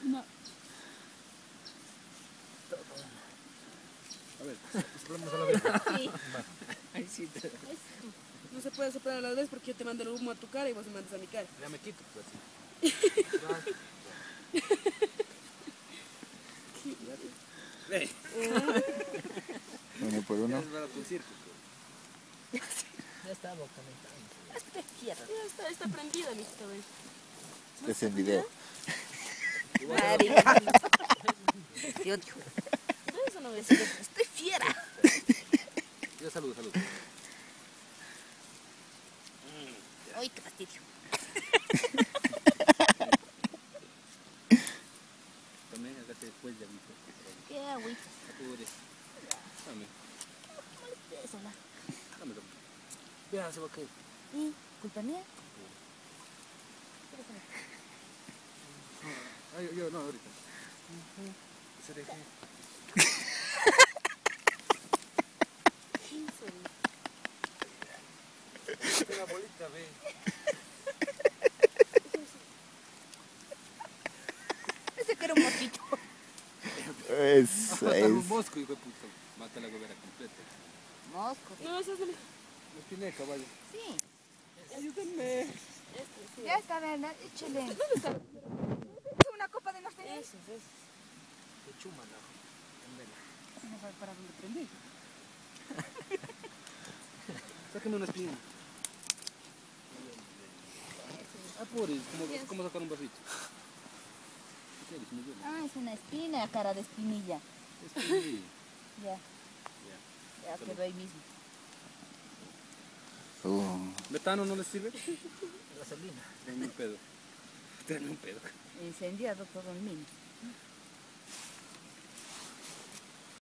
No. A ver, soplamos a la vez. Sí. Ahí sí. No se puede soplar a la vez porque yo te mando el humo a tu cara y vos me mandas a mi cara. Ya me quito, pues. Uno por uno. Es barato un circo. Ya está calentando. Es que te quiero. Ya está prendida, mijita, güey. Es en video. Marica. Te odio. Eso no me decir. Estoy fiera. Ya salud, salud. Ay, qué fastidio. También hágate después de agüita. Qué agüita. Apures. Dame, Eso, la. dame. Ya, se va a caer. ¿Y? ¿Culpa mía? Ay, yo no, ahorita. Se deje. Una bolita, ve. Ese que era un mosquito. Eso Mata es. un mosco, hijo de puta. Mata la gobera completa. Mosco. No, eso es de mi... No tiene caballo. Sí. Ayúdenme. Ya está, ¿verdad? Échale. ¿Dónde está? Una copa de norte. Eso. Qué chuma, la. No sabe para dónde prendí. Sáquenme una espina. Apures, ¿cómo sacar un vasito? ¿Qué eres? Muy bueno. Ah, es una espina, cara de espinilla. Espina. Ya. Ya. Ya quedó ahí mismo. ¿Metano no les sirve? Gasolina. Denme un pedo. Denme un pedo. Incendiado todo el mismo.